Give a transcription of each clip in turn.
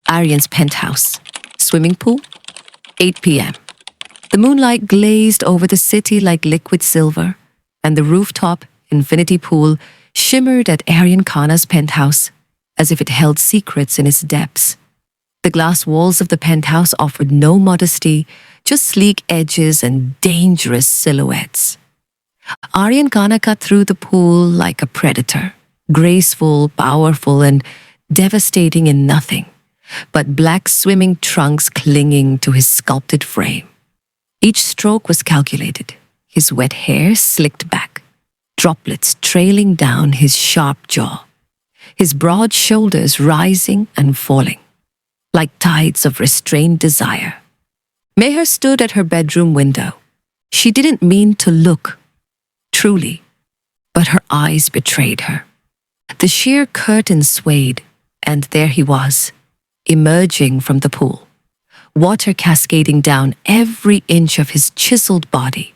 Aaryan's penthouse. Swimming pool. 8 p.m. The moonlight glazed over the city like liquid silver, and the rooftop infinity pool shimmered at Aaryan Khanna's penthouse as if it held secrets in its depths. The glass walls of the penthouse offered no modesty, just sleek edges and dangerous silhouettes. Aaryan Khanna cut through the pool like a predator, graceful, powerful, and devastating in nothing but black swimming trunks clinging to his sculpted frame. Each stroke was calculated, his wet hair slicked back, droplets trailing down his sharp jaw, his broad shoulders rising and falling, like tides of restrained desire. Meher stood at her bedroom window. She didn't mean to look, truly, but her eyes betrayed her. The sheer curtain swayed, and there he was, emerging from the pool, water cascading down every inch of his chiseled body.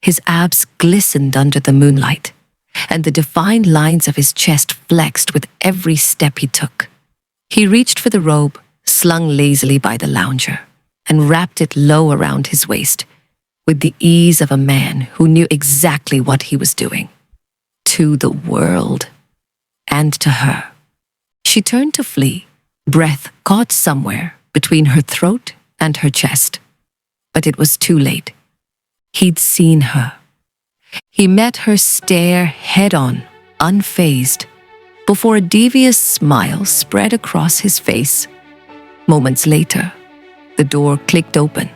His abs glistened under the moonlight, and the defined lines of his chest flexed with every step he took. He reached for the robe, slung lazily by the lounger, and wrapped it low around his waist, with the ease of a man who knew exactly what he was doing. To the world, and to her. She turned to flee, breath caught somewhere between her throat and her chest. But it was too late. He'd seen her. He met her stare head-on, unfazed, before a devious smile spread across his face. Moments later, the door clicked open.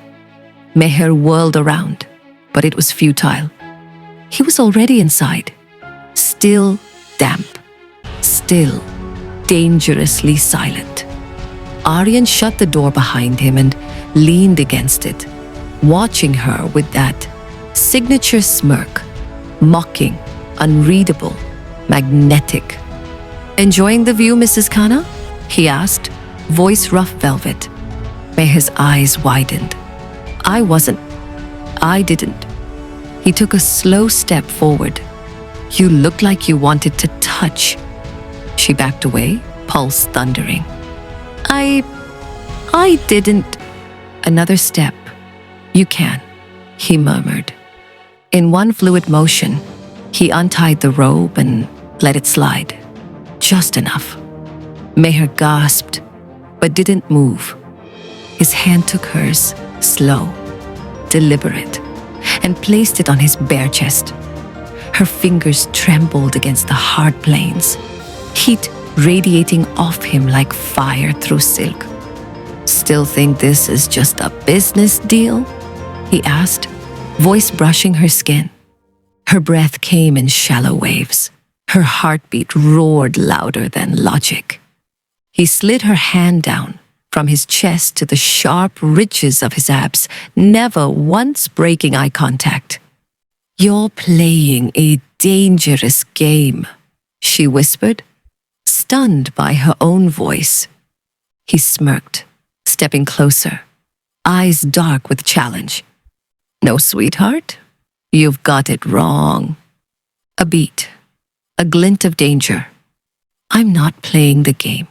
Meher whirled around, but it was futile. He was already inside, still damp, still dangerously silent. Aaryan shut the door behind him and leaned against it, watching her with that signature smirk, mocking, unreadable, magnetic. "Enjoying the view, Mrs. Khanna?" he asked, voice rough velvet. Meher's eyes widened. I didn't. He took a slow step forward. "You looked like you wanted to touch." She backed away, pulse thundering. I didn't." Another step. "You can," he murmured. In one fluid motion, he untied the robe and let it slide. Just enough. Meher gasped, but didn't move. His hand took hers, slow, deliberate, and placed it on his bare chest. Her fingers trembled against the hard planes, heat radiating off him like fire through silk. "Still think this is just a business deal?" he asked, voice brushing her skin. Her breath came in shallow waves. Her heartbeat roared louder than logic. He slid her hand down from his chest to the sharp ridges of his abs, never once breaking eye contact. "You're playing a dangerous game," she whispered, stunned by her own voice. He smirked, stepping closer, eyes dark with challenge. "No, sweetheart, you've got it wrong." A beat, a glint of danger. "I'm not playing the game.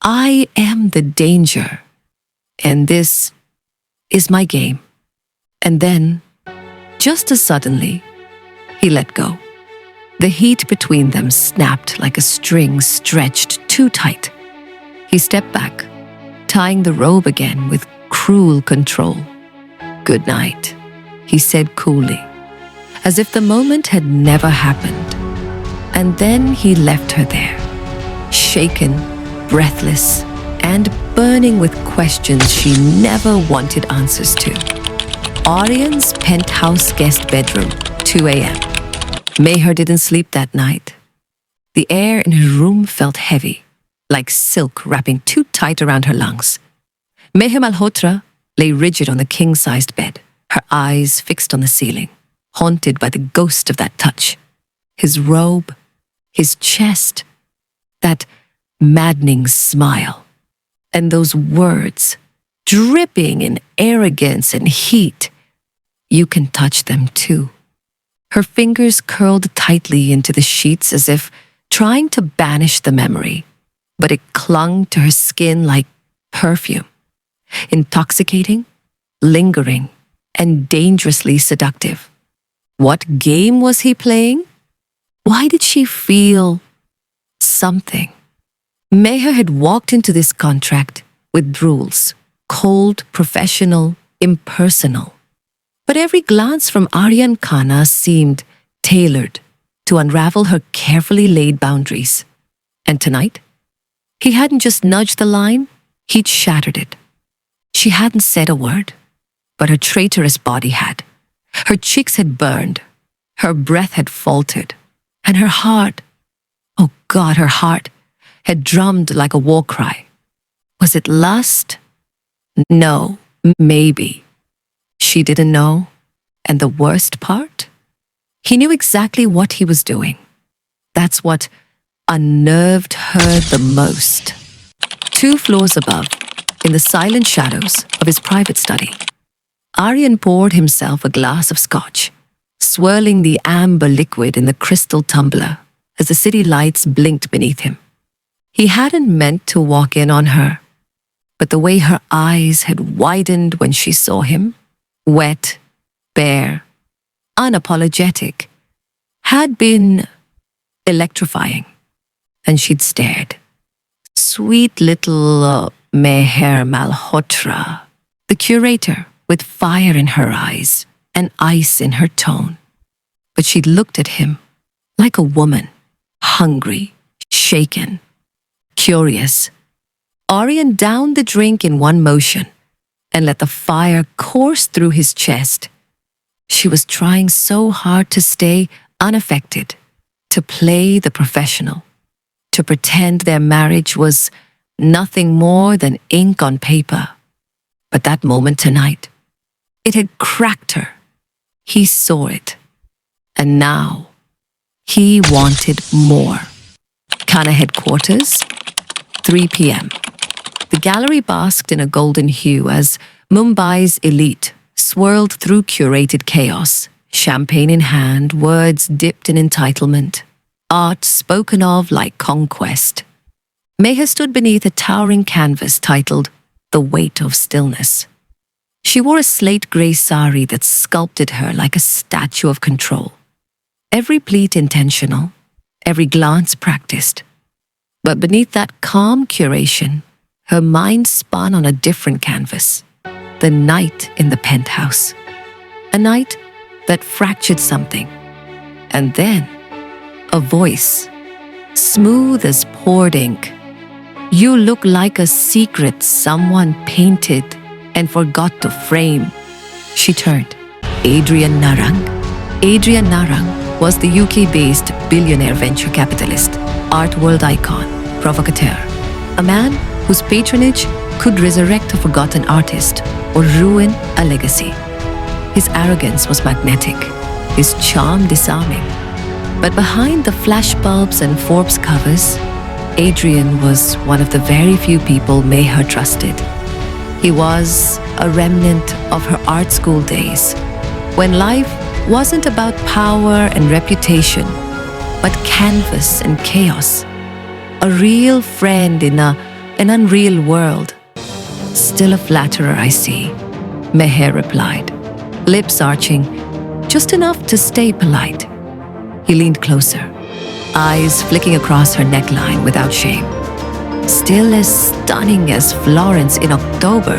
I am the danger, and this is my game." And then, just as suddenly, he let go. The heat between them snapped like a string stretched too tight. He stepped back, tying the robe again with cruel control. "Good night," he said coolly, as if the moment had never happened. And then he left her there, shaken, breathless, and burning with questions she never wanted answers to. Aaryan's penthouse guest bedroom, 2 a.m. Meher didn't sleep that night. The air in her room felt heavy, like silk wrapping too tight around her lungs. Meher Malhotra lay rigid on the king-sized bed, her eyes fixed on the ceiling, haunted by the ghost of that touch. His robe, his chest, that maddening smile, and those words, dripping in arrogance and heat. "You can touch them too." Her fingers curled tightly into the sheets as if trying to banish the memory, but it clung to her skin like perfume, intoxicating, lingering, and dangerously seductive. What game was he playing? Why did she feel something? Meher had walked into this contract with rules, cold, professional, impersonal. But every glance from Aaryan Khanna seemed tailored to unravel her carefully laid boundaries. And tonight, he hadn't just nudged the line, he'd shattered it. She hadn't said a word, but her traitorous body had. Her cheeks had burned, her breath had faltered, and her heart, oh God, her heart, had drummed like a war cry. Was it lust? No, maybe. She didn't know. And the worst part? He knew exactly what he was doing. That's what unnerved her the most. 2 floors above, in the silent shadows of his private study, Aaryan poured himself a glass of scotch, swirling the amber liquid in the crystal tumbler as the city lights blinked beneath him. He hadn't meant to walk in on her, but the way her eyes had widened when she saw him, wet, bare, unapologetic, had been electrifying. And she'd stared. Sweet little Meher Malhotra, the curator, with fire in her eyes and ice in her tone. But she'd looked at him like a woman, hungry, shaken, curious. Aaryan downed the drink in one motion and let the fire course through his chest. She was trying so hard to stay unaffected, to play the professional, to pretend their marriage was nothing more than ink on paper. But that moment tonight, it had cracked her. He saw it. And now, he wanted more. Khanna headquarters, 3 p.m. The gallery basked in a golden hue as Mumbai's elite swirled through curated chaos, champagne in hand, words dipped in entitlement, art spoken of like conquest. Meher stood beneath a towering canvas titled The Weight of Stillness. She wore a slate-gray sari that sculpted her like a statue of control. Every pleat intentional, every glance practiced. But beneath that calm curation, her mind spun on a different canvas. The night in the penthouse. A night that fractured something. And then, a voice, smooth as poured ink. You look like a secret someone painted and forgot to frame. She turned. Aaryan Khanna. Aaryan Khanna was the UK-based billionaire venture capitalist, art world icon, provocateur. A man whose patronage could resurrect a forgotten artist or ruin a legacy. His arrogance was magnetic, his charm disarming. But behind the flashbulbs and Forbes covers, Aaryan was one of the very few people Meher trusted. He was a remnant of her art school days, when life wasn't about power and reputation, but canvas and chaos. A real friend in an unreal world. Still a flatterer, I see, Meher replied, lips arching, just enough to stay polite. He leaned closer, eyes flicking across her neckline without shame. Still as stunning as Florence in October.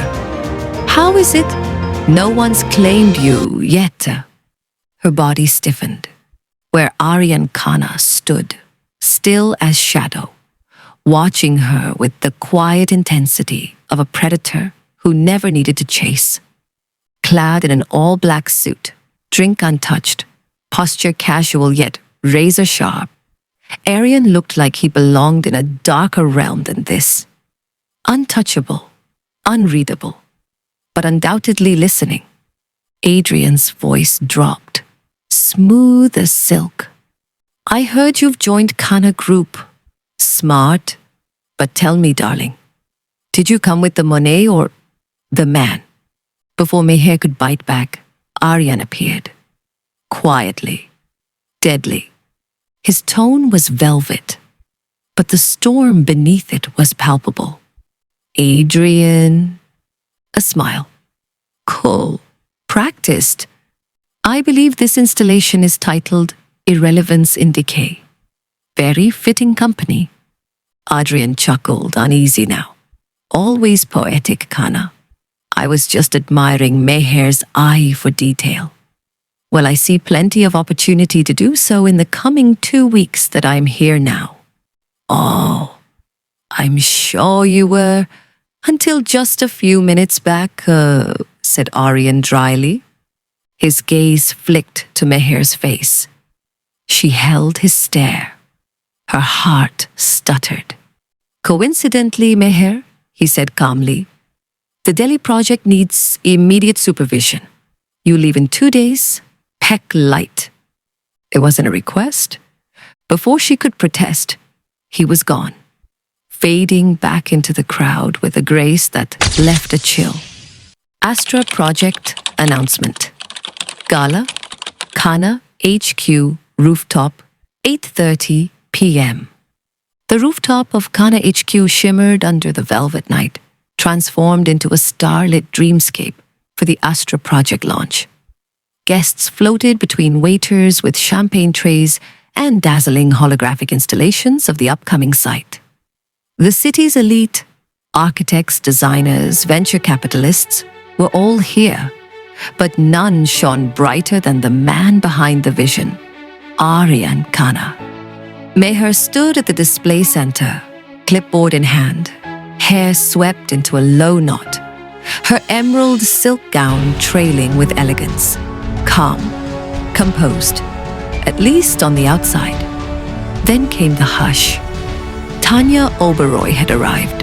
How is it no one's claimed you yet? Her body stiffened, where Aaryan Khanna stood, still as shadow, watching her with the quiet intensity of a predator who never needed to chase. Clad in an all-black suit, drink untouched, posture casual yet razor-sharp, Aaryan looked like he belonged in a darker realm than this. Untouchable, unreadable, but undoubtedly listening. Adrian's voice dropped, smooth as silk. I heard you've joined Khanna Group. Smart, but tell me, darling, did you come with the money or the man? Before Meher could bite back, Aaryan appeared. Quietly, deadly. His tone was velvet, but the storm beneath it was palpable. Adrian. A smile. Cool. Practiced. I believe this installation is titled Irrelevance in Decay. Very fitting company. Aaryan chuckled, uneasy now. Always poetic, Khanna. I was just admiring Meher's eye for detail. Well, I see plenty of opportunity to do so in the coming 2 weeks that I'm here now. Oh, I'm sure you were, until just a few minutes back, said Aaryan dryly. His gaze flicked to Meher's face. She held his stare. Her heart stuttered. Coincidentally, Meher, he said calmly, the Delhi project needs immediate supervision. You leave in 2 days, pack light. It wasn't a request. Before she could protest, he was gone, fading back into the crowd with a grace that left a chill. Astra Project Announcement. Gala, Khanna HQ Rooftop, 8:30 p.m. The rooftop of Khanna HQ shimmered under the velvet night, transformed into a starlit dreamscape for the Astra Project launch. Guests floated between waiters with champagne trays and dazzling holographic installations of the upcoming site. The city's elite, architects, designers, venture capitalists, were all here, but none shone brighter than the man behind the vision, Aaryan Khanna. Meher stood at the display center, clipboard in hand, hair swept into a low knot, her emerald silk gown trailing with elegance, calm, composed, at least on the outside. Then came the hush. Tanya Oberoi had arrived.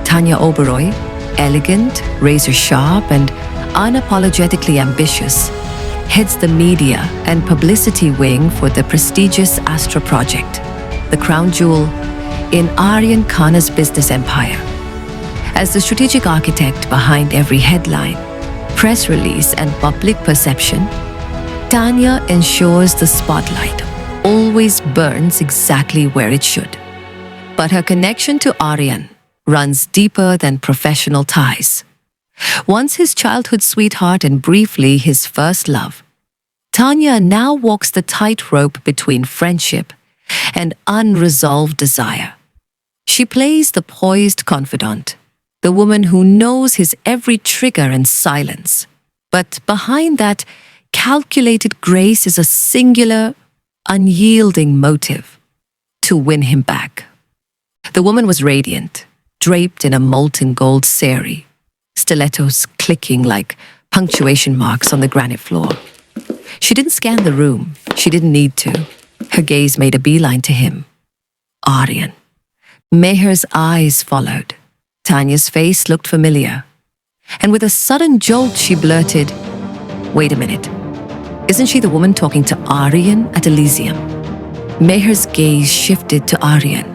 Tanya Oberoi, elegant, razor-sharp, and unapologetically ambitious, heads the media and publicity wing for the prestigious Astra Project, the crown jewel in Aaryan Khanna's business empire. As the strategic architect behind every headline, press release, and public perception, Tanya ensures the spotlight always burns exactly where it should. But her connection to Aaryan runs deeper than professional ties. Once his childhood sweetheart and briefly his first love, Tanya now walks the tightrope between friendship and unresolved desire. She plays the poised confidant, the woman who knows his every trigger and silence. But behind that calculated grace is a singular, unyielding motive: to win him back. The woman was radiant, draped in a molten gold sari, stilettos clicking like punctuation marks on the granite floor. She didn't scan the room. She didn't need to. Her gaze made a beeline to him. Aaryan. Meher's eyes followed. Tanya's face looked familiar. And with a sudden jolt, she blurted, "Wait a minute. Isn't she the woman talking to Aaryan at Elysium?" Meher's gaze shifted to Aaryan.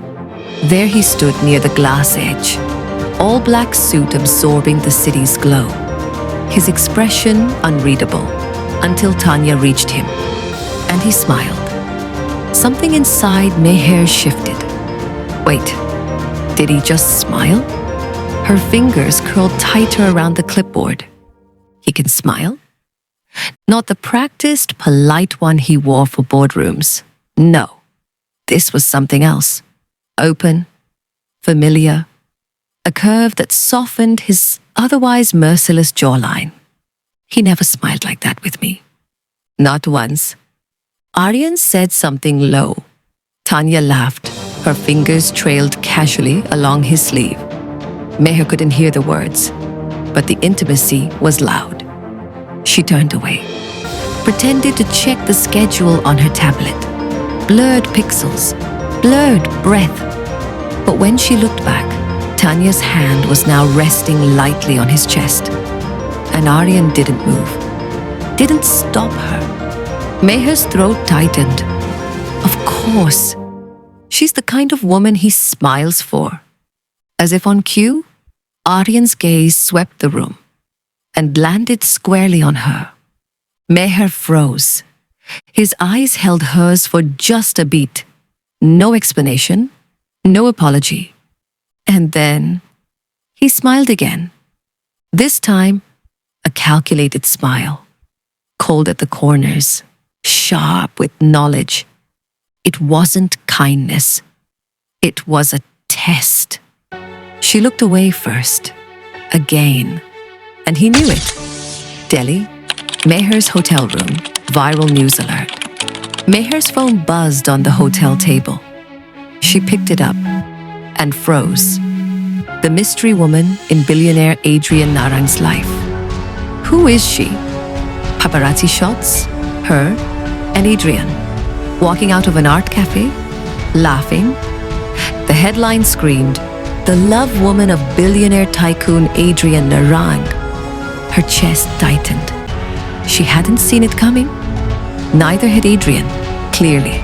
There he stood near the glass edge, all-black suit absorbing the city's glow. His expression unreadable, until Tanya reached him, and he smiled. Something inside Meher shifted. Wait, did he just smile? Her fingers curled tighter around the clipboard. He can smile? Not the practiced, polite one he wore for boardrooms. No, this was something else. Open, familiar, a curve that softened his otherwise merciless jawline. He never smiled like that with me. Not once. Aaryan said something low. Tanya laughed. Her fingers trailed casually along his sleeve. Meher couldn't hear the words, but the intimacy was loud. She turned away, pretended to check the schedule on her tablet. Blurred pixels, blurred breath. But when she looked back, Tanya's hand was now resting lightly on his chest. And Aaryan didn't move, didn't stop her. Meher's throat tightened. Of course, she's the kind of woman he smiles for. As if on cue, Aaryan's gaze swept the room and landed squarely on her. Meher froze. His eyes held hers for just a beat. No explanation, no apology. And then He smiled again. This time, a calculated smile. Cold at the corners, sharp with knowledge. It wasn't kindness. It was a test. She looked away first. Again. And he knew it. Delhi, Meher's hotel room, viral news alert. Meher's phone buzzed on the hotel table. She picked it up and froze. The mystery woman in billionaire Aaryan Khanna's life. Who is she? Paparazzi shots, her, and Aaryan, walking out of an art cafe, laughing. The headline screamed, "The love woman of billionaire tycoon Aaryan Khanna." Her chest tightened. She hadn't seen it coming. Neither had Aaryan, clearly.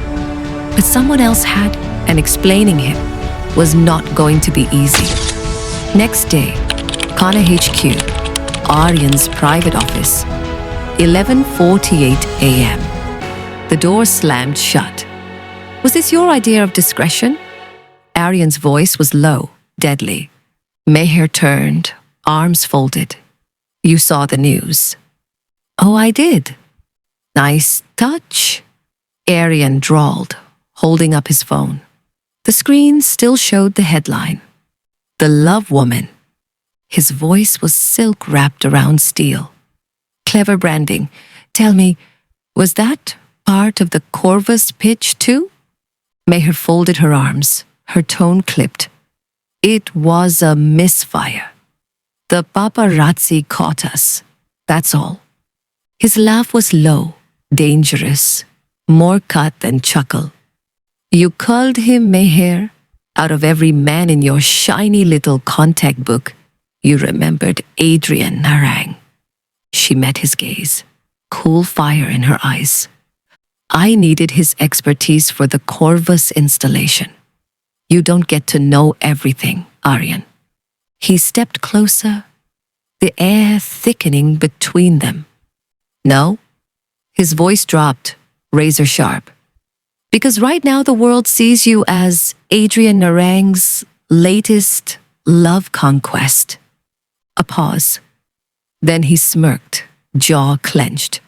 But someone else had, and explaining him was not going to be easy. Next day, Khanna HQ, Aaryan's private office, 11:48 a.m. The door slammed shut. "Was this your idea of discretion?" Aaryan's voice was low, deadly. Meher turned, arms folded. "You saw the news." "Oh, I did." "Nice touch," Aaryan drawled, holding up his phone. The screen still showed the headline. "The Love Woman." His voice was silk wrapped around steel. "Clever branding. Tell me, was that part of the Corvus pitch too?" Meher folded her arms, her tone clipped. "It was a misfire. The paparazzi caught us. That's all." His laugh was low, dangerous, more cut than chuckle. "You called him Meher? Out of every man in your shiny little contact book, you remembered Aaryan Khanna." She met his gaze, cool fire in her eyes. "I needed his expertise for the Corvus installation. You don't get to know everything, Aaryan." He stepped closer, the air thickening between them. "No?" His voice dropped, razor sharp. "Because right now the world sees you as Aaryan Khanna's latest love conquest." A pause. Then he smirked, jaw clenched.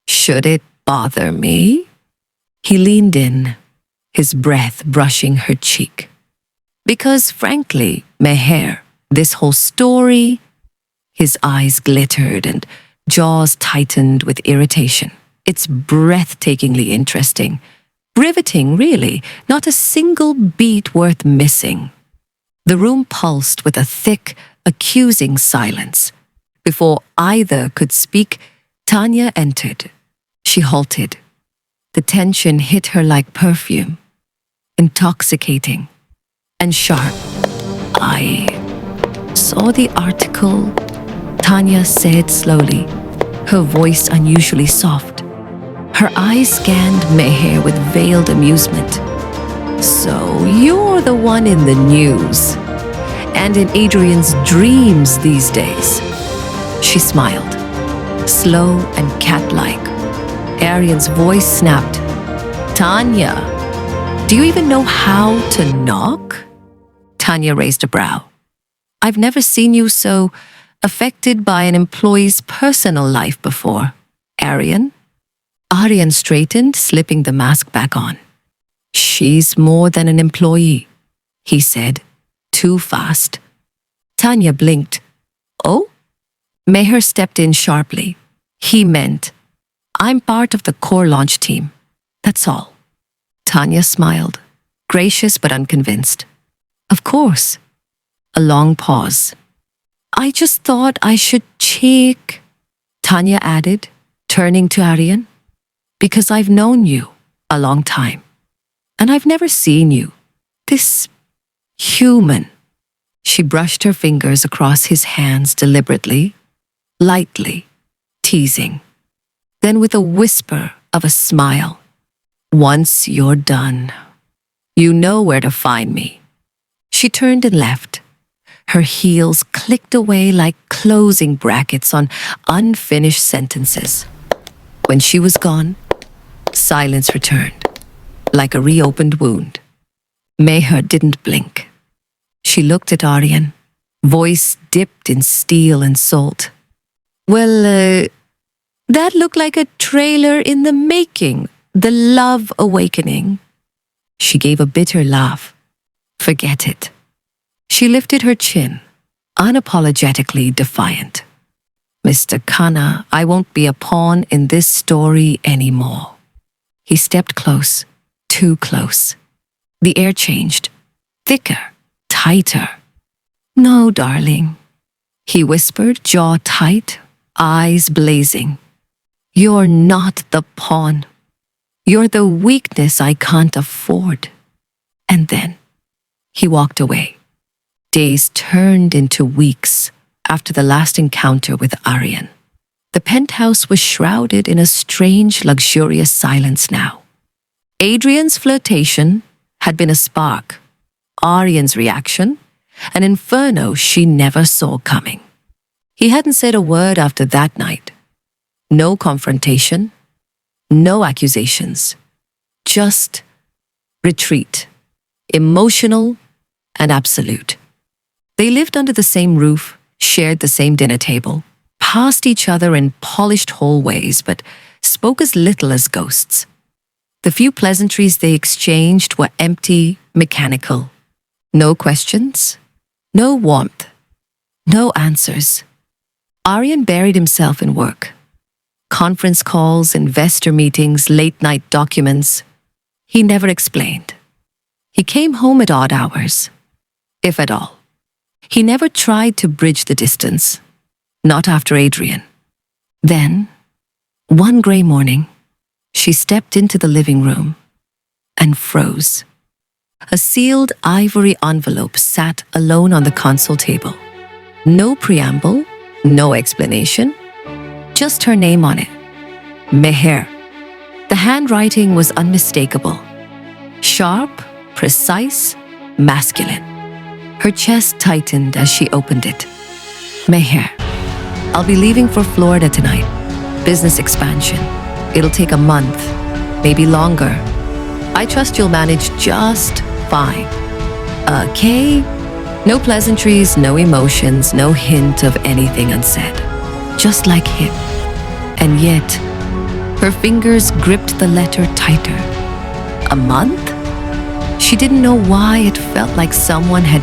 "Should it bother me?" He leaned in, his breath brushing her cheek. "Because frankly, Meher, this whole story..." His eyes glittered and jaws tightened with irritation. "It's breathtakingly interesting. Riveting, really. Not a single beat worth missing." The room pulsed with a thick, accusing silence. Before either could speak, Tanya entered. She halted. The tension hit her like perfume. Intoxicating and sharp. "I saw the article," Tanya said slowly, her voice unusually soft. Her eyes scanned Meher with veiled amusement. "So you're the one in the news, and in Aaryan's dreams these days." She smiled, slow and cat-like. Aaryan's voice snapped. "Tanya, do you even know how to knock?" Tanya raised a brow. "I've never seen you so affected by an employee's personal life before, Aaryan." Aaryan straightened, slipping the mask back on. "She's more than an employee," he said, too fast. Tanya blinked. "Oh?" Meher stepped in sharply. He meant, "I'm part of the core launch team. That's all." Tanya smiled, gracious but unconvinced. "Of course." A long pause. "I just thought I should check," Tanya added, turning to Aaryan. "Because I've known you a long time, and I've never seen you this human." She brushed her fingers across his hands deliberately, lightly, teasing. Then with a whisper of a smile, "Once you're done, you know where to find me." She turned and left. Her heels clicked away like closing brackets on unfinished sentences. When she was gone, silence returned, like a reopened wound. Meher didn't blink. She looked at Aaryan, voice dipped in steel and salt. Well, that looked like a trailer in the making, The Love Awakening. She gave a bitter laugh. Forget it. She lifted her chin, unapologetically defiant. Mr. Khanna, I won't be a pawn in this story anymore. He stepped close, too close. The air changed, thicker, tighter. No, darling, he whispered, jaw tight, eyes blazing. You're not the pawn. You're the weakness I can't afford. And then he walked away. Days turned into weeks after the last encounter with Aaryan. The penthouse was shrouded in a strange, luxurious silence now. Adrian's flirtation had been a spark. Aaryan's reaction, an inferno she never saw coming. He hadn't said a word after that night. No confrontation, no accusations, just retreat, emotional and absolute. They lived under the same roof, shared the same dinner table, passed each other in polished hallways, but spoke as little as ghosts. The few pleasantries they exchanged were empty, mechanical. No questions, no warmth, no answers. Aaryan buried himself in work. Conference calls, investor meetings, late-night documents. He never explained. He came home at odd hours, if at all. He never tried to bridge the distance, not after Adrian. Then, one gray morning, she stepped into the living room and froze. A sealed ivory envelope sat alone on the console table. No preamble, no explanation, just her name on it. Meher. The handwriting was unmistakable. Sharp, precise, masculine. Her chest tightened as she opened it. Meher, I'll be leaving for Florida tonight. Business expansion. It'll take a month, maybe longer. I trust you'll manage just fine. Okay? No pleasantries, no emotions, no hint of anything unsaid. Just like him. And yet, her fingers gripped the letter tighter. A month? She didn't know why it felt like someone had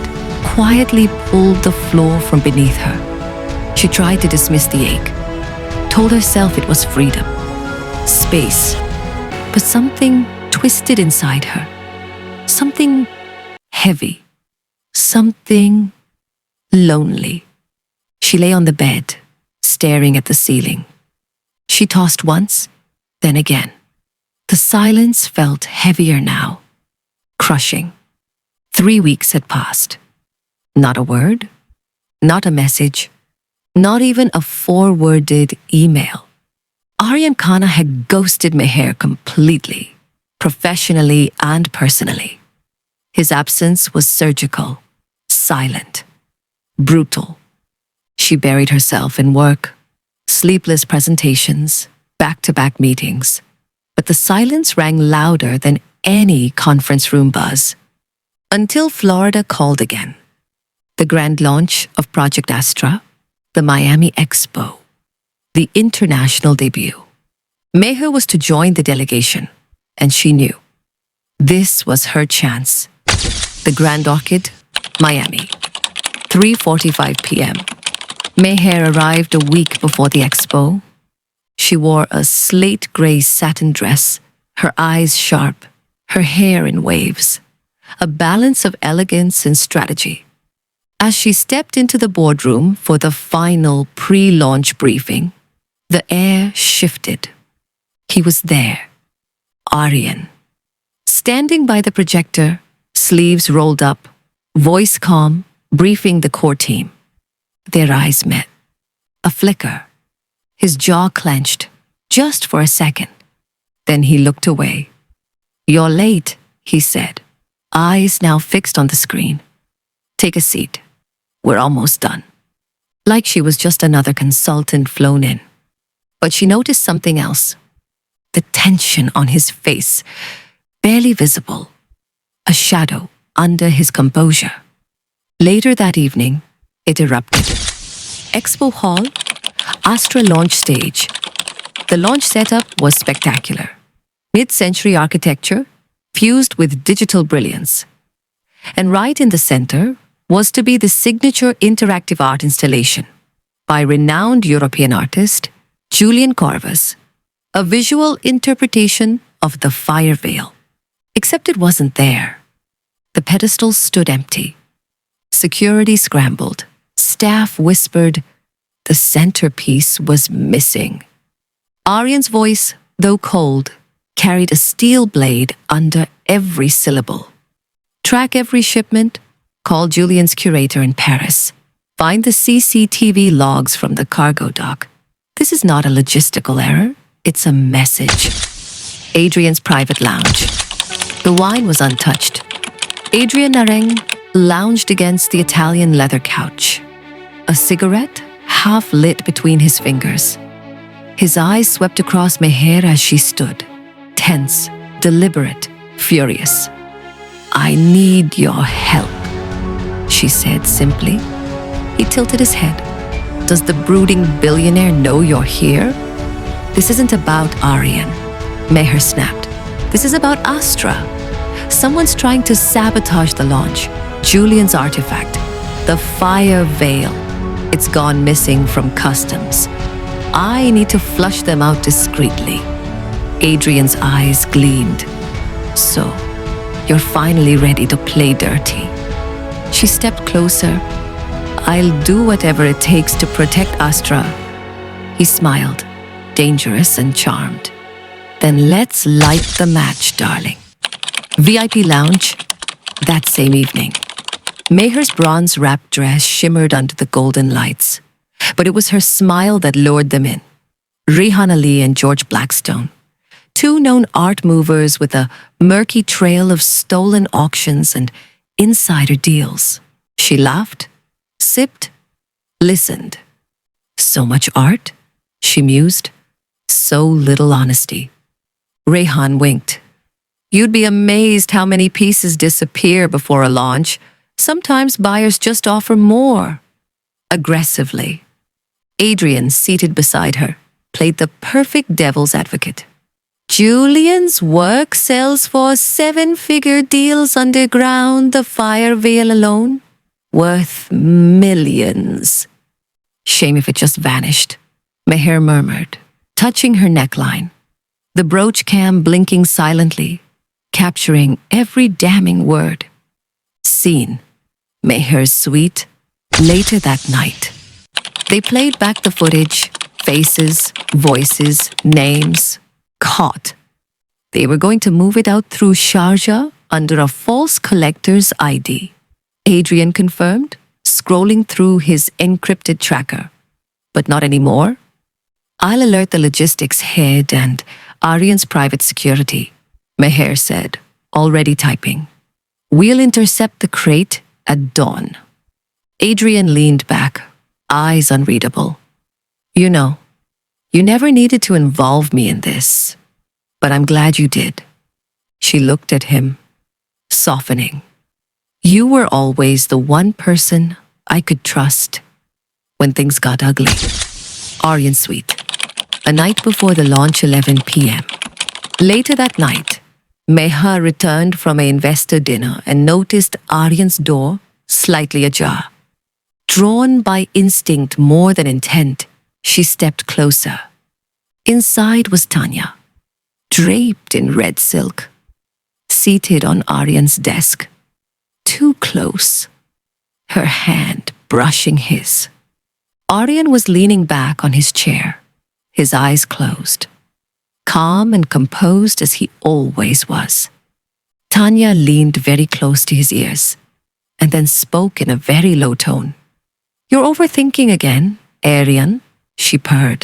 quietly pulled the floor from beneath her. She tried to dismiss the ache, told herself it was freedom, space, but something twisted inside her. Something heavy, something lonely. She lay on the bed, staring at the ceiling. She tossed once, then again. The silence felt heavier now, crushing. 3 weeks had passed. Not a word, not a message, not even a 4-worded email. Aaryan Khanna had ghosted Meher completely, professionally and personally. His absence was surgical, silent, brutal. She buried herself in work, sleepless presentations, back-to-back meetings. But the silence rang louder than any conference room buzz. Until Florida called again. The grand launch of Project Astra, the Miami Expo, the international debut. Meher was to join the delegation, and she knew. This was her chance. The Grand Orchid, Miami, 3:45 p.m. Meher arrived a week before the expo. She wore a slate gray satin dress, her eyes sharp, her hair in waves, a balance of elegance and strategy. As she stepped into the boardroom for the final pre-launch briefing, the air shifted. He was there, Aaryan, standing by the projector, sleeves rolled up, voice calm, briefing the core team. Their eyes met. A flicker. His jaw clenched, just for a second. Then he looked away. "You're late," he said, eyes now fixed on the screen. "Take a seat. We're almost done." Like she was just another consultant flown in. But she noticed something else. The tension on his face, barely visible. A shadow under his composure. Later that evening, It erupted. Expo Hall, Astra launch stage. The launch setup was spectacular. Mid-century architecture fused with digital brilliance. And right in the center was to be the signature interactive art installation by renowned European artist Julian Corvus, a visual interpretation of the fire veil. Except it wasn't there. The pedestal stood empty. Security scrambled. Staff whispered. The centerpiece was missing. Aaryan's voice, though cold, carried a steel blade under every syllable. Track every shipment, call Julian's curator in Paris. Find the CCTV logs from the cargo dock. This is not a logistical error, it's a message. Adrian's private lounge. The wine was untouched. Adrian Nareng lounged against the Italian leather couch. A cigarette half lit between his fingers. His eyes swept across Meher as she stood, tense, deliberate, furious. "I need your help," she said simply. He tilted his head. "Does the brooding billionaire know you're here?" "This isn't about Aaryan," Meher snapped. "This is about Astra. Someone's trying to sabotage the launch. Julian's artifact, the fire veil. It's gone missing from customs. I need to flush them out discreetly." Adrian's eyes gleamed. "So, you're finally ready to play dirty." She stepped closer. "I'll do whatever it takes to protect Astra." He smiled, dangerous and charmed. "Then let's light the match, darling." VIP lounge, that same evening. Meher's bronze-wrapped dress shimmered under the golden lights, but it was her smile that lured them in. Rehan Ali and George Blackstone, two known art movers with a murky trail of stolen auctions and insider deals. She laughed, sipped, listened. "So much art," she mused. "So little honesty." Rehan winked. "You'd be amazed how many pieces disappear before a launch. Sometimes buyers just offer more." Aggressively. Adrian, seated beside her, played the perfect devil's advocate. "Julian's work sells for 7-figure deals underground, the fire veil alone. Worth millions." "Shame if it just vanished," Meher murmured, touching her neckline. The brooch cam blinking silently, capturing every damning word. Scene. Meher's suite. Later that night. They played back the footage, faces, voices, names. Caught. They were going to move it out through Sharjah under a false collector's ID. Adrian confirmed, scrolling through his encrypted tracker. "But not anymore. I'll alert the logistics head and Aaryan's private security," Meher said, already typing. "We'll intercept the crate at dawn." Adrian leaned back, eyes unreadable. "You know, you never needed to involve me in this, but I'm glad you did." She looked at him, softening. "You were always the one person I could trust when things got ugly." Aaryan Suite. A night before the launch, 11 p.m. Later that night, Meher returned from an investor dinner and noticed Aaryan's door slightly ajar. Drawn by instinct more than intent, she stepped closer. Inside was Tanya, draped in red silk, seated on Aaryan's desk. Too close, her hand brushing his. Aaryan was leaning back on his chair, his eyes closed, calm and composed as he always was. Tanya leaned very close to his ears and then spoke in a very low tone. "You're overthinking again, Aaryan," she purred.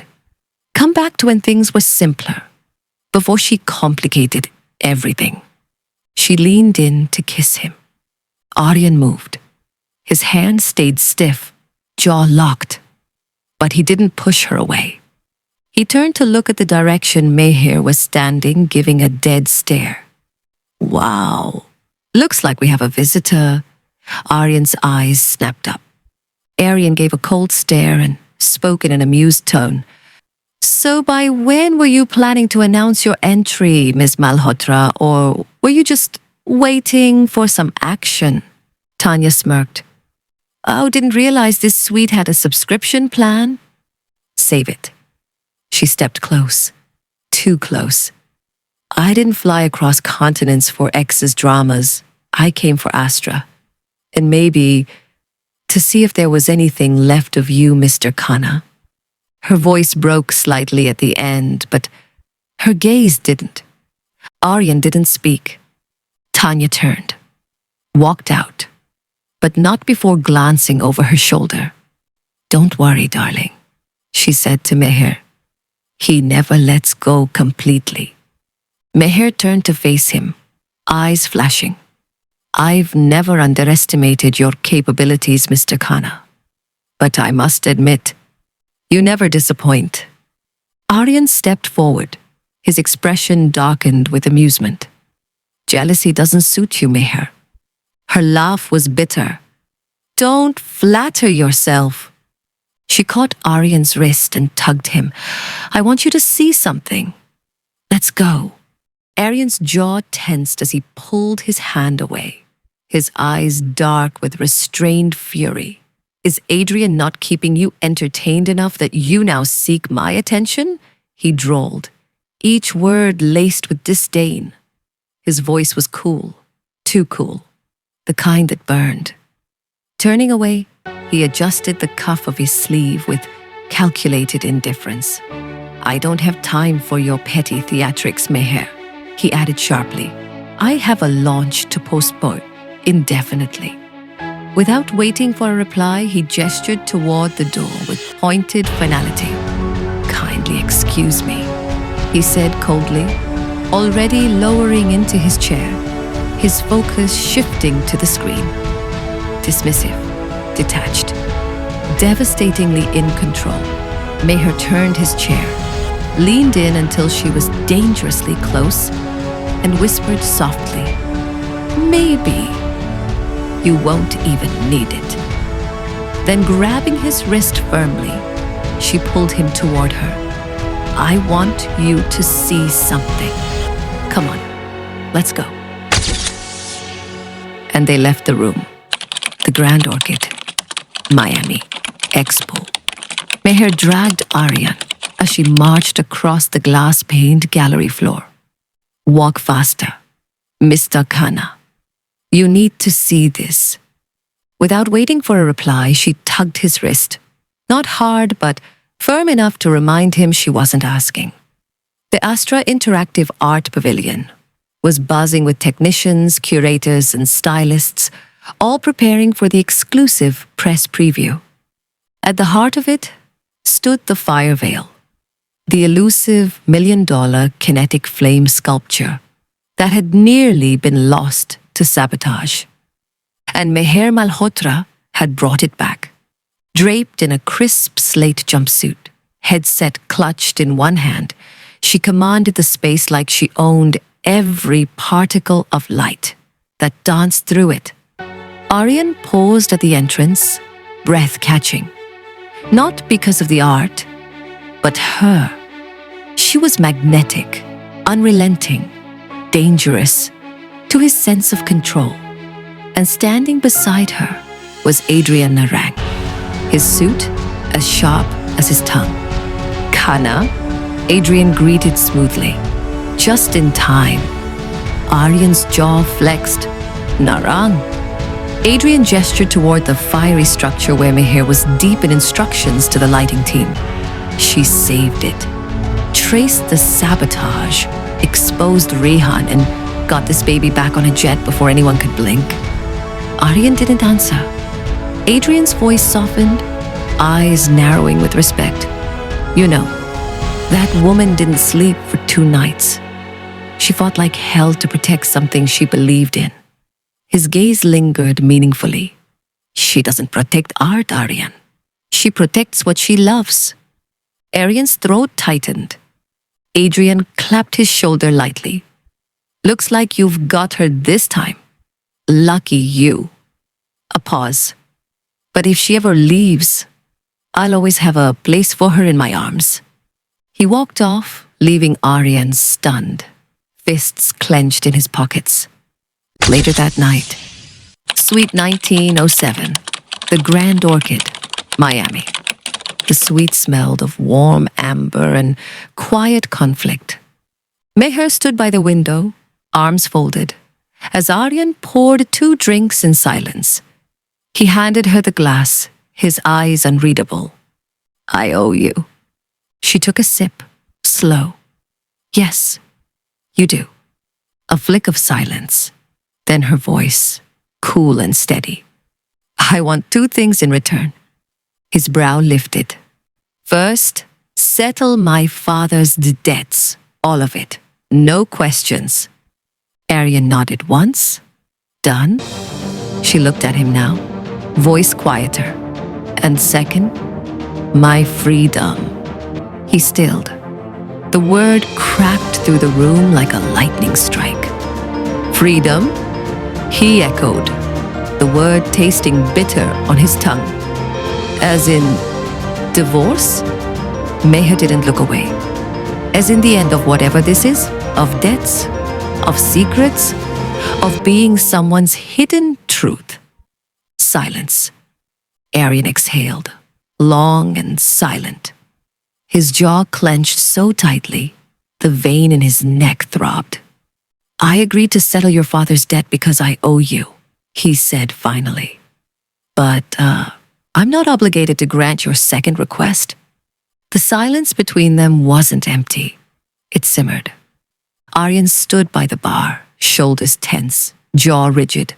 "Come back to when things were simpler, before she complicated everything." She leaned in to kiss him. Aaryan moved. His hand stayed stiff, jaw locked, but he didn't push her away. He turned to look at the direction Meher was standing, giving a dead stare. "Wow, looks like we have a visitor." Aaryan's eyes snapped up. Aaryan gave a cold stare and spoke in an amused tone. So by when were you planning to announce your entry, Miss Malhotra, or were you just waiting for some action? Tanya smirked. Oh, didn't realize this suite had a subscription plan? Save it. She stepped close. Too close. I didn't fly across continents for X's dramas. I came for Astra. And maybe to see if there was anything left of you, Mr. Khanna. Her voice broke slightly at the end, but her gaze didn't. Aaryan didn't speak. Tanya turned, walked out, but not before glancing over her shoulder. Don't worry, darling, she said to Meher. He never lets go completely. Meher turned to face him, eyes flashing. I've never underestimated your capabilities, Mr. Khanna. But I must admit, you never disappoint. Aaryan stepped forward, his expression darkened with amusement. Jealousy doesn't suit you, Meher. Her laugh was bitter. Don't flatter yourself. She caught Aaryan's wrist and tugged him. I want you to see something. Let's go. Aaryan's jaw tensed as he pulled his hand away, his eyes dark with restrained fury. Is Adrian not keeping you entertained enough that you now seek my attention? He drawled, each word laced with disdain. His voice was cool, too cool, the kind that burned. Turning away, he adjusted the cuff of his sleeve with calculated indifference. I don't have time for your petty theatrics, Meher, he added sharply. I have a launch to postpone indefinitely. Without waiting for a reply, he gestured toward the door with pointed finality. Kindly excuse me, he said coldly, already lowering into his chair, his focus shifting to the screen. Dismissive, detached, devastatingly in control, Meher turned his chair, leaned in until she was dangerously close, and whispered softly, Maybe. You won't even need it. Then grabbing his wrist firmly, she pulled him toward her. I want you to see something. Come on, let's go. And they left the room. The Grand Orchid, Miami, Expo. Meher dragged Aaryan as she marched across the glass-paned gallery floor. Walk faster, Mr. Khanna. You need to see this. Without waiting for a reply, she tugged his wrist. Not hard, but firm enough to remind him she wasn't asking. The Astra Interactive Art Pavilion was buzzing with technicians, curators, and stylists, all preparing for the exclusive press preview. At the heart of it stood the fire veil, the elusive $1 million kinetic flame sculpture that had nearly been lost to sabotage. And Meher Malhotra had brought it back. Draped in a crisp slate jumpsuit, headset clutched in one hand, she commanded the space like she owned every particle of light that danced through it. Aaryan paused at the entrance, breath catching. Not because of the art, but her. She was magnetic, unrelenting, dangerous, to his sense of control. And standing beside her was Adrian Narang, his suit as sharp as his tongue. Khanna, Adrian greeted smoothly. Just in time. Aaryan's jaw flexed. Narang. Adrian gestured toward the fiery structure where Meher was deep in instructions to the lighting team. She saved it. Traced the sabotage, exposed Rehan, and got this baby back on a jet before anyone could blink. Aaryan didn't answer. Adrian's voice softened, eyes narrowing with respect. You know, that woman didn't sleep for 2 nights. She fought like hell to protect something she believed in. His gaze lingered meaningfully. She doesn't protect art, Aaryan. She protects what she loves. Aaryan's throat tightened. Adrian clapped his shoulder lightly. Looks like you've got her this time. Lucky you. A pause. But if she ever leaves, I'll always have a place for her in my arms." He walked off, leaving Aaryan stunned, fists clenched in his pockets. Later that night, Suite 1907, the Grand Orchid, Miami. The suite smelled of warm amber and quiet conflict. Meher stood by the window, arms folded, as Aaryan poured 2 drinks in silence. He handed her the glass, his eyes unreadable. "I owe you." She took a sip, slow. "Yes, you do." A flick of silence, then her voice, cool and steady. "I want 2 things in return." His brow lifted. "First, settle my father's debts, all of it, no questions." Aaryan nodded once. "Done?" She looked at him now, voice quieter. "And second, my freedom." He stilled. The word cracked through the room like a lightning strike. "Freedom?" He echoed, the word tasting bitter on his tongue. "As in divorce?" Meher didn't look away. "As in the end of whatever this is? Of debts? Of secrets? Of being someone's hidden truth?" Silence. Aaryan exhaled, long and silent. His jaw clenched so tightly, the vein in his neck throbbed. "I agreed to settle your father's debt because I owe you," he said finally. "But, I'm not obligated to grant your second request." The silence between them wasn't empty. It simmered. Aaryan stood by the bar, shoulders tense, jaw rigid.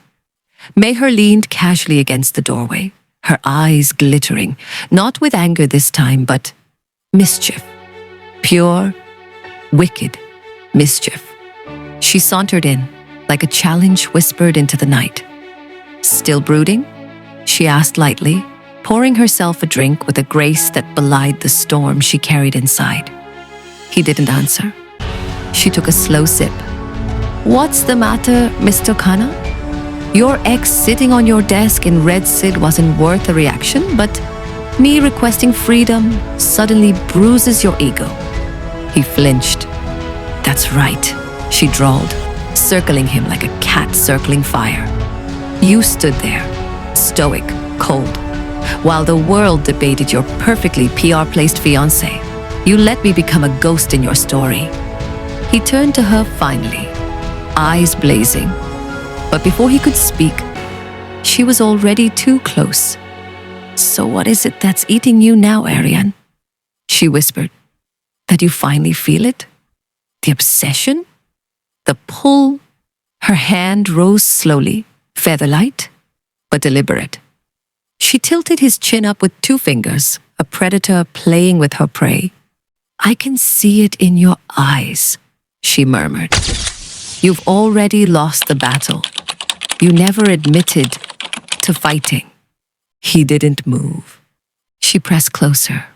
Meher leaned casually against the doorway, her eyes glittering, not with anger this time, but mischief. Pure, wicked mischief. She sauntered in, like a challenge whispered into the night. "Still brooding?" she asked lightly, pouring herself a drink with a grace that belied the storm she carried inside. He didn't answer. She took a slow sip. "What's the matter, Mr. Khanna? Your ex sitting on your desk in Red Sid wasn't worth a reaction, but me requesting freedom suddenly bruises your ego." He flinched. "That's right," she drawled, circling him like a cat circling fire. "You stood there, stoic, cold, while the world debated your perfectly PR-placed fiancé. You let me become a ghost in your story." He turned to her finally, eyes blazing. But before he could speak, she was already too close. "So what is it that's eating you now, Aaryan?" she whispered. "That you finally feel it? The obsession? The pull?" Her hand rose slowly, feather-light, but deliberate. She tilted his chin up with 2 fingers, a predator playing with her prey. "I can see it in your eyes," she murmured. "You've already lost the battle. You never admitted to fighting." He didn't move. She pressed closer,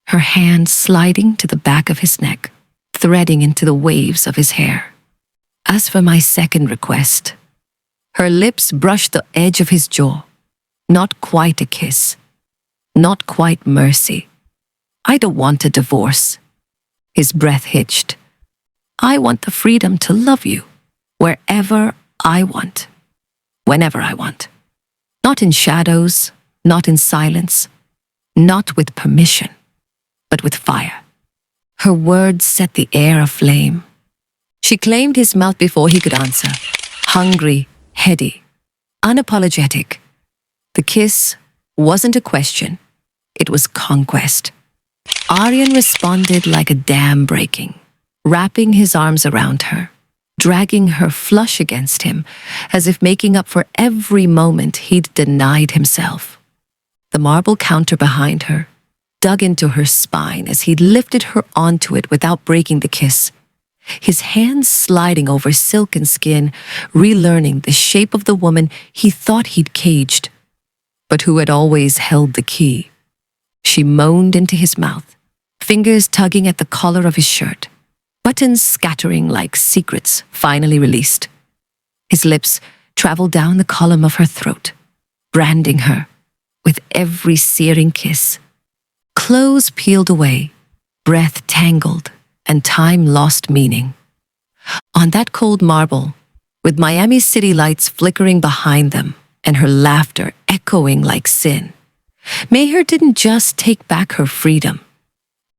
her hand sliding to the back of his neck, threading into the waves of his hair. "As for my second request," her lips brushed the edge of his jaw. Not quite a kiss. Not quite mercy. "I don't want a divorce." His breath hitched. "I want the freedom to love you, wherever I want, whenever I want. Not in shadows, not in silence, not with permission, but with fire." Her words set the air aflame. She claimed his mouth before he could answer. Hungry, heady, unapologetic. The kiss wasn't a question. It was conquest. Aaryan responded like a dam breaking, wrapping his arms around her, dragging her flush against him, as if making up for every moment he'd denied himself. The marble counter behind her dug into her spine as he lifted her onto it without breaking the kiss, his hands sliding over silken skin, relearning the shape of the woman he thought he'd caged, but who had always held the key. She moaned into his mouth, fingers tugging at the collar of his shirt, buttons scattering like secrets finally released. His lips traveled down the column of her throat, branding her with every searing kiss. Clothes peeled away, breath tangled, and time lost meaning. On that cold marble, with Miami's city lights flickering behind them and her laughter echoing like sin, Meher didn't just take back her freedom.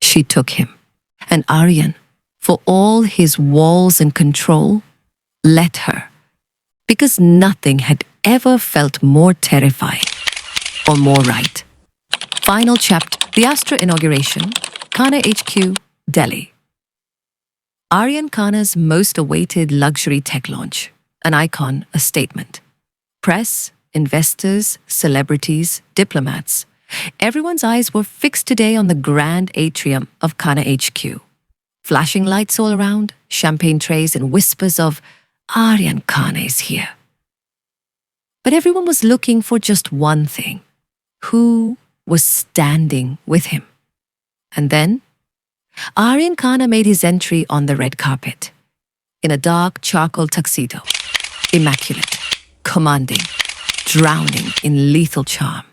She took him. And Aaryan, for all his walls and control, let her. Because nothing had ever felt more terrifying or more right. Final chapter, the Astra inauguration, Khanna HQ, Delhi. Aaryan Khanna's most awaited luxury tech launch, an icon, a statement. Press, investors, celebrities, diplomats, everyone's eyes were fixed today on the grand atrium of Khanna HQ. Flashing lights all around, champagne trays and whispers of Aaryan Khanna is here. But everyone was looking for just one thing. Who was standing with him? And then, Aaryan Khanna made his entry on the red carpet, in a dark charcoal tuxedo, immaculate, commanding, drowning in lethal charm.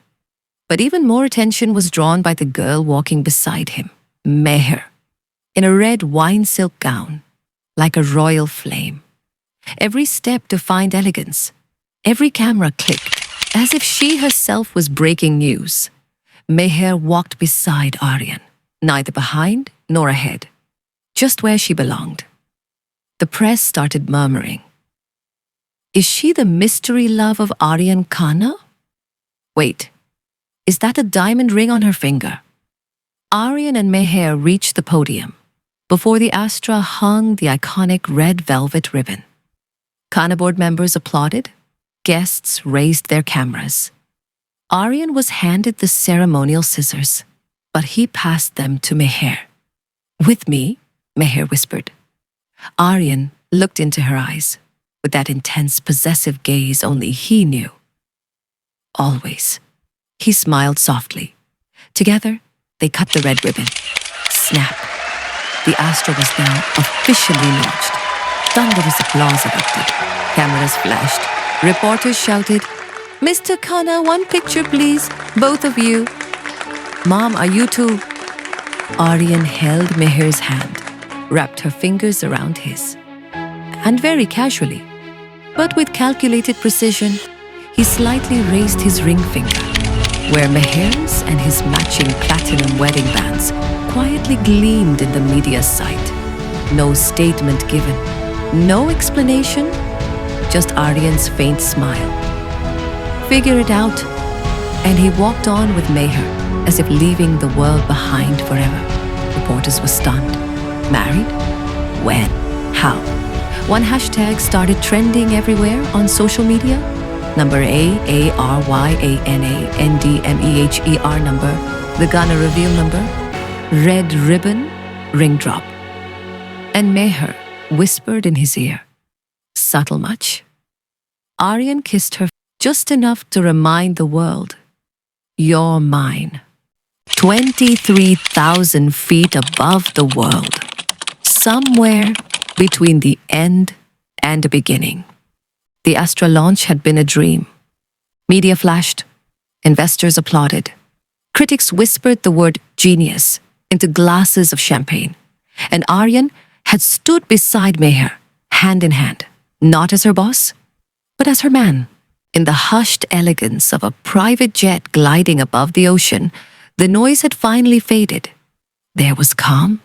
But even more attention was drawn by the girl walking beside him, Meher, in a red wine silk gown, like a royal flame. Every step defined elegance. Every camera clicked, as if she herself was breaking news. Meher walked beside Aaryan, neither behind nor ahead, just where she belonged. The press started murmuring. Is she the mystery love of Aaryan Khanna? Wait, is that a diamond ring on her finger? Aaryan and Meher reached the podium. Before the Astra hung the iconic red velvet ribbon. Khanna board members applauded. Guests raised their cameras. Aaryan was handed the ceremonial scissors, but he passed them to Meher. With me, Meher whispered. Aaryan looked into her eyes, with that intense, possessive gaze only he knew. Always. He smiled softly. Together, they cut the red ribbon. Snap. The Astra was now officially launched. Thunderous applause erupted. Cameras flashed. Reporters shouted, Mr. Khanna, one picture please, both of you. Mom, are you two? Aaryan held Meher's hand, wrapped her fingers around his. And very casually, but with calculated precision, he slightly raised his ring finger, where Meher's and his matching platinum wedding bands quietly gleamed in the media's sight. No statement given, no explanation, just Aaryan's faint smile. Figure it out. And he walked on with Meher, as if leaving the world behind forever. Reporters were stunned. Married? When? How? One hashtag started trending everywhere on social media. Number AARYANANDMEHER number, the Ghana reveal number, red ribbon, ring drop. And Meher whispered in his ear, subtle much? Aaryan kissed her just enough to remind the world, you're mine. 23,000 feet above the world, somewhere between the end and the beginning. The Astra launch had been a dream. Media flashed, investors applauded, critics whispered the word genius into glasses of champagne, and Aaryan had stood beside Meher, hand in hand, not as her boss, but as her man. In the hushed elegance of a private jet gliding above the ocean, the noise had finally faded. There was calm.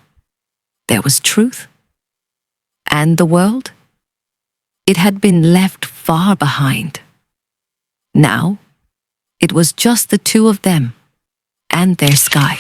There was truth. And the world? It had been left far behind. Now, it was just the two of them and their sky.